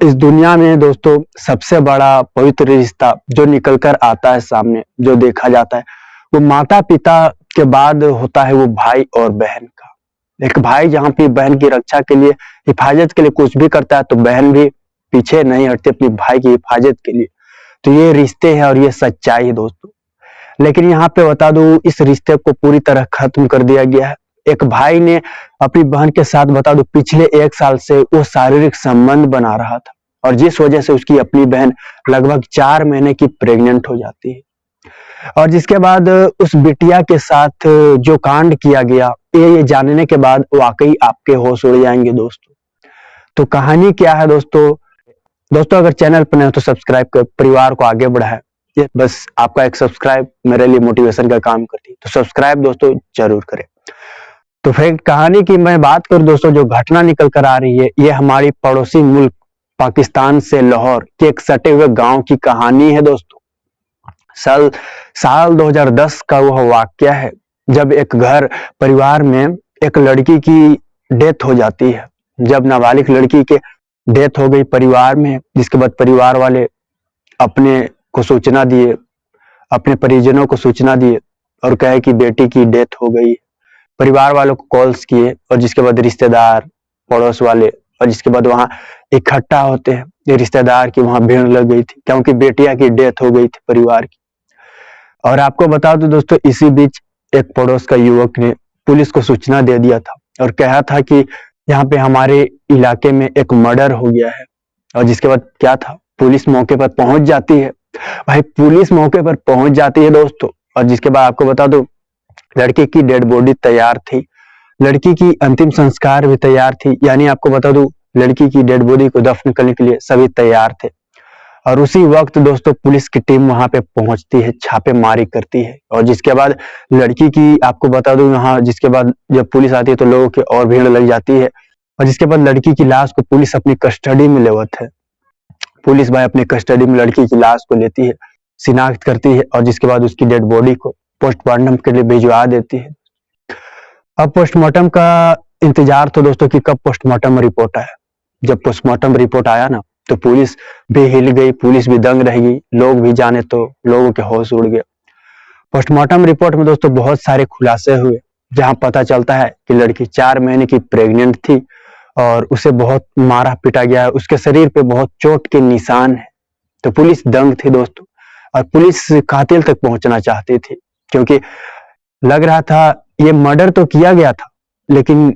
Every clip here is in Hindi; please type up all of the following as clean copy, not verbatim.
इस दुनिया में दोस्तों सबसे बड़ा पवित्र रिश्ता जो निकल कर आता है सामने, जो देखा जाता है, वो माता पिता के बाद होता है वो भाई और बहन का। एक भाई जहाँ पे बहन की रक्षा के लिए, हिफाजत के लिए कुछ भी करता है, तो बहन भी पीछे नहीं हटती अपनी भाई की हिफाजत के लिए। तो ये रिश्ते हैं और ये सच्चाई है दोस्तों। लेकिन यहाँ पे बता दूं, इस रिश्ते को पूरी तरह खत्म कर दिया गया है। एक भाई ने अपनी बहन के साथ बता दूं पिछले 1 साल से वो शारीरिक संबंध बना रहा था, और जिस वजह से उसकी अपनी बहन लगभग 4 महीने की प्रेग्नेंट हो जाती है। और जिसके बाद उस बिटिया के साथ जो कांड किया गया, ये जानने के बाद वाकई आपके होश उड़ जाएंगे दोस्तों। तो कहानी क्या है दोस्तों अगर चैनल पर नए हो तो सब्सक्राइब कर परिवार को आगे बढ़ाएं। ये बस आपका एक सब्सक्राइब मेरे लिए मोटिवेशन का काम करती है, तो सब्सक्राइब दोस्तों जरूर करें। तो फिर कहानी की मैं बात करूं दोस्तों, जो घटना निकल कर आ रही है, ये हमारी पड़ोसी मुल्क पाकिस्तान से लाहौर के एक सटे हुए गांव की कहानी है दोस्तों। साल 2010 का वह वाकया है, जब एक घर परिवार में एक लड़की की डेथ हो जाती है। जब नाबालिग लड़की के डेथ हो गई परिवार में, जिसके बाद परिवार वाले अपने को सूचना दिए, अपने परिजनों को सूचना दिए और कहे कि बेटी की डेथ हो गई। परिवार वालों को कॉल्स किए, और जिसके बाद रिश्तेदार, पड़ोस वाले, और जिसके बाद वहां इकट्ठा होते हैं। ये रिश्तेदार की वहां भीड़ लग गई थी, क्योंकि बेटिया की डेथ हो गई थी परिवार की। और आपको बता दूं दोस्तों, इसी बीच एक पड़ोस का युवक ने पुलिस को सूचना दे दिया था और कहा था कि यहाँ पे हमारे इलाके में एक मर्डर हो गया है। और जिसके बाद क्या था, पुलिस मौके पर पहुंच जाती है। भाई पुलिस मौके पर पहुंच जाती है दोस्तों, और जिसके बाद आपको बता दूं, लड़की की डेड बॉडी तैयार थी, लड़की की अंतिम संस्कार भी तैयार थी। यानी आपको बता दूं, लड़की की डेड बॉडी को दफन करने के लिए सभी तैयार थे। और उसी वक्त दोस्तों पुलिस की टीम वहां पे पहुंचती है, छापेमारी करती है। और जिसके बाद लड़की की, आपको बता दूं यहाँ, जिसके बाद जब पुलिस आती है तो लोगों की और भीड़ लग जाती है। और जिसके बाद लड़की की लाश को पुलिस अपनी कस्टडी में लेवत है। पुलिस भाई अपनी कस्टडी में लड़की की लाश को लेती है, शिनाख्त करती है, और जिसके बाद उसकी डेड बॉडी को पोस्टमार्टम के लिए भिजवा देती है। अब पोस्टमार्टम का इंतजार था दोस्तों कि कब पोस्टमार्टम रिपोर्ट आया। जब पोस्टमार्टम रिपोर्ट आया ना, तो पुलिस भी हिल गई, पुलिस भी दंग रह गई, लोग भी जाने तो लोगों के होश उड़ गए। पोस्टमार्टम रिपोर्ट में दोस्तों बहुत सारे खुलासे हुए, जहां पता चलता है कि लड़की 4 महीने की प्रेग्नेंट थी और उसे बहुत मारा पीटा गया है, उसके शरीर पे बहुत चोट के निशान है। तो पुलिस दंग थी दोस्तों, और पुलिस कातिल तक पहुंचना चाहती थी, क्योंकि लग रहा था ये मर्डर तो किया गया था, लेकिन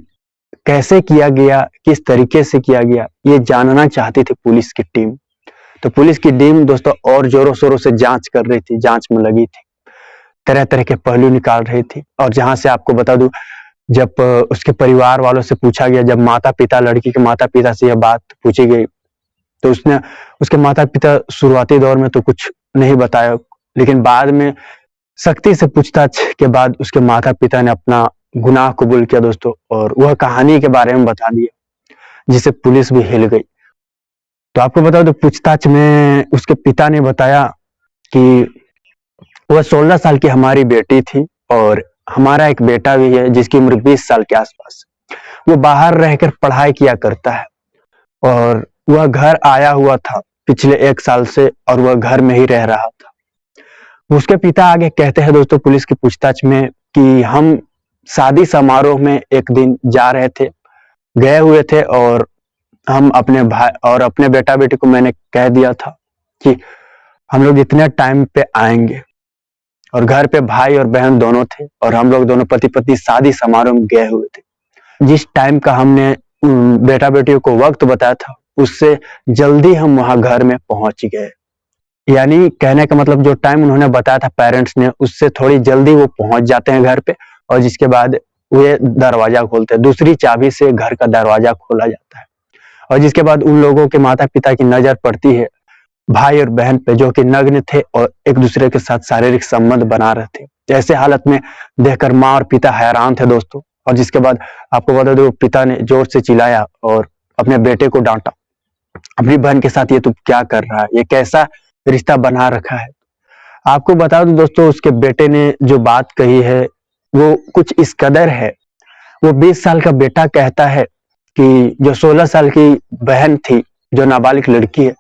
कैसे किया गया, किस तरीके से किया गया, ये जानना चाहती थी पुलिस की टीम। तो पुलिस की टीम दोस्तों और जोरों शोरों से जांच कर रही थी, जांच में लगी थी, तरह तरह के पहलू निकाल रही थी। और जहां से आपको बता दूं, जब उसके परिवार वालों से पूछा गया, जब माता पिता, लड़की के माता पिता से यह बात पूछी गई, तो उसके माता पिता शुरुआती दौर में तो कुछ नहीं बताया, लेकिन बाद में सख्ती से पूछताछ के बाद उसके माता पिता ने अपना गुनाह कबूल किया दोस्तों, और वह कहानी के बारे में बता दिया, जिसे पुलिस भी हिल गई। तो आपको बता दो, पूछताछ में उसके पिता ने बताया कि वह 16 साल की हमारी बेटी थी, और हमारा एक बेटा भी है जिसकी उम्र 20 साल के आसपास। वो बाहर रहकर पढ़ाई किया करता है, और वह घर आया हुआ था पिछले 1 साल से, और वह घर में ही रह रहा था। उसके पिता आगे कहते हैं दोस्तों पुलिस की पूछताछ में कि हम शादी समारोह में एक दिन जा रहे थे, गए हुए थे, और हम अपने भाई और अपने बेटा बेटी को मैंने कह दिया था कि हम लोग इतने टाइम पे आएंगे। और घर पे भाई और बहन दोनों थे, और हम लोग दोनों पति पत्नी शादी समारोह में गए हुए थे। जिस टाइम का हमने बेटा बेटियों को वक्त बताया था, उससे जल्दी हम वहां घर में पहुंच गए। यानी कहने का मतलब, जो टाइम उन्होंने बताया था पेरेंट्स ने, उससे थोड़ी जल्दी वो पहुंच जाते हैं घर पे, और जिसके बाद वे दरवाजा खोलते हैं, दूसरी चाबी से घर का दरवाजा खोला जाता है। और जिसके बाद उन लोगों के माता पिता की नजर पड़ती है भाई और बहन पे, जो कि नग्न थे और एक दूसरे के साथ शारीरिक संबंध बना रहे थे। ऐसे हालत में देखकर माँ और पिता हैरान थे दोस्तों। और जिसके बाद आपको बता दो, पिता ने जोर से चिल्लाया और अपने बेटे को डांटा, अपनी बहन के साथ ये तू क्या कर रहा है, ये कैसा रिश्ता बना रखा है। आपको बता दूं दोस्तों, उसके बेटे ने जो बात कही है वो कुछ इस कदर है। वो 20 साल का बेटा कहता है कि जो 16 साल की बहन थी जो नाबालिग लड़की है,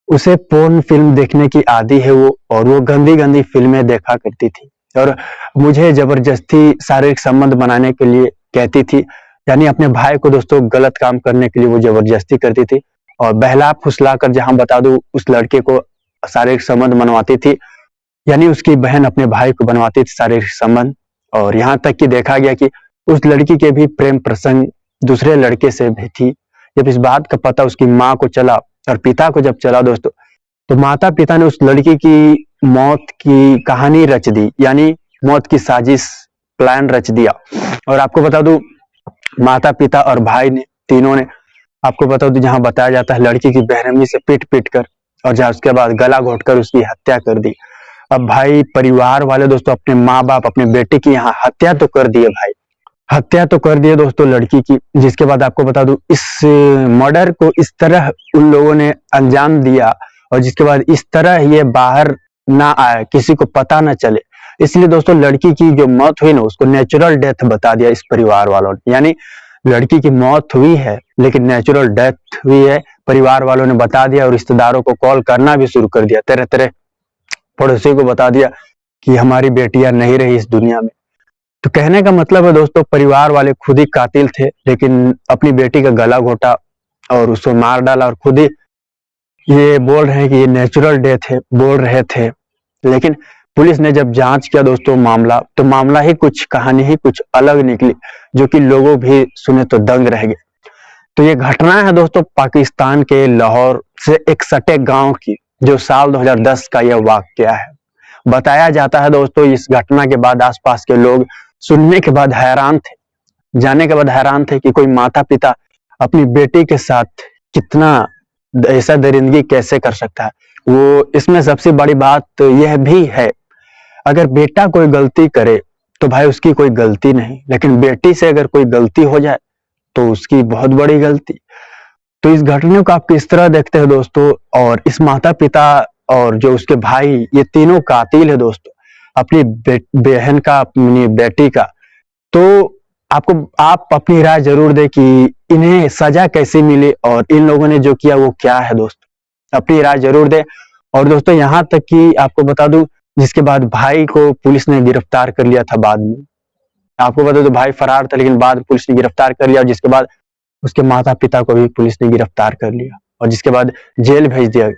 उसे पोर्न फिल्म देखने की आदी है वो, और वो गंदी गंदी फिल्में देखा करती थी और मुझे जबरदस्ती शारीरिक संबंध बनाने के लिए कहती थी। यानी अपने भाई को दोस्तों गलत काम करने के लिए वो जबरदस्ती करती थी और बहला फुसला कर, जहां बता दूं, उस लड़के को शारीरिक संबंध बनवाती थी। यानी उसकी बहन अपने भाई को बनवाती थी शारीरिक संबंध। और यहाँ तक कि देखा गया कि उस लड़की के भी प्रेम प्रसंग दूसरे लड़के से भी थी। जब इस बात का पता उसकी माँ को चला और पिता को जब चला दोस्तों, तो माता पिता ने उस लड़की की मौत की कहानी रच दी, यानी मौत की साजिश प्लान रच दिया। और आपको बता दूं, माता पिता और भाई ने, तीनों ने, आपको बता दूं, जहां बताया जाता है लड़की की बेरहमी से पीट पीट कर और जहां उसके बाद गला घोटकर उसकी हत्या कर दी। अब भाई परिवार वाले दोस्तों अपने माँ बाप अपने बेटे की यहाँ हत्या तो कर दिए भाई, हत्या तो कर दिए दोस्तों लड़की की। जिसके बाद आपको बता दूं, इस मर्डर को इस तरह उन लोगों ने अंजाम दिया और जिसके बाद इस तरह ये बाहर ना आए, किसी को पता ना चले, इसलिए दोस्तों लड़की की जो मौत हुई ना, उसको नेचुरल डेथ बता दिया इस परिवार वालों ने। यानी लड़की की मौत हुई है लेकिन नेचुरल डेथ हुई है, परिवार वालों ने बता दिया और रिश्तेदारों को कॉल करना भी शुरू कर दिया, तरह तरह पड़ोसी को बता दिया कि हमारी बेटियां नहीं रही इस दुनिया में। तो कहने का मतलब है दोस्तों, परिवार वाले खुद ही कातिल थे, लेकिन अपनी बेटी का गला घोटा और उसको मार डाला और खुद ही ये बोल रहे हैं कि ये नेचुरल डेथ है, बोल रहे थे। लेकिन पुलिस ने जब जांच किया दोस्तों मामला, तो मामला ही कुछ, कहानी ही कुछ अलग निकली, जो कि लोगों भी सुने तो दंग रह गए। तो ये घटना है दोस्तों पाकिस्तान के लाहौर से एक सटे गांव की, जो साल 2010 का यह वाकया है। बताया जाता है दोस्तों, इस घटना के बाद आसपास के लोग सुनने के बाद हैरान थे, जानने के बाद हैरान थे कि कोई माता पिता अपनी बेटी के साथ कितना ऐसा दरिंदगी कैसे कर सकता है। वो इसमें सबसे बड़ी बात तो यह भी है, अगर बेटा कोई गलती करे तो भाई उसकी कोई गलती नहीं, लेकिन बेटी से अगर कोई गलती हो जाए तो उसकी बहुत बड़ी गलती। तो इस घटना को आप किस तरह देखते हैं दोस्तों? और इस माता पिता और जो उसके भाई, ये तीनों कातिल है दोस्तों, अपनी बहन का, अपनी बेटी का। तो आप अपनी राय जरूर दें कि इन्हें सजा कैसी मिली और इन लोगों ने जो किया वो क्या है दोस्तों, अपनी राय जरूर दें। और दोस्तों यहाँ तक कि आपको बता दूं, जिसके बाद भाई को पुलिस ने गिरफ्तार कर लिया था बाद में, आपको बता दो भाई फरार था, लेकिन बाद पुलिस ने गिरफ्तार कर लिया और जिसके बाद उसके माता पिता को भी पुलिस ने गिरफ्तार कर लिया और जिसके बाद जेल भेज दिया।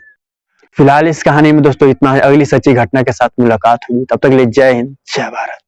फिलहाल इस कहानी में दोस्तों इतना है, अगली सच्ची घटना के साथ मुलाकात हुई, तब तक के लिए जय हिंद, जय भारत।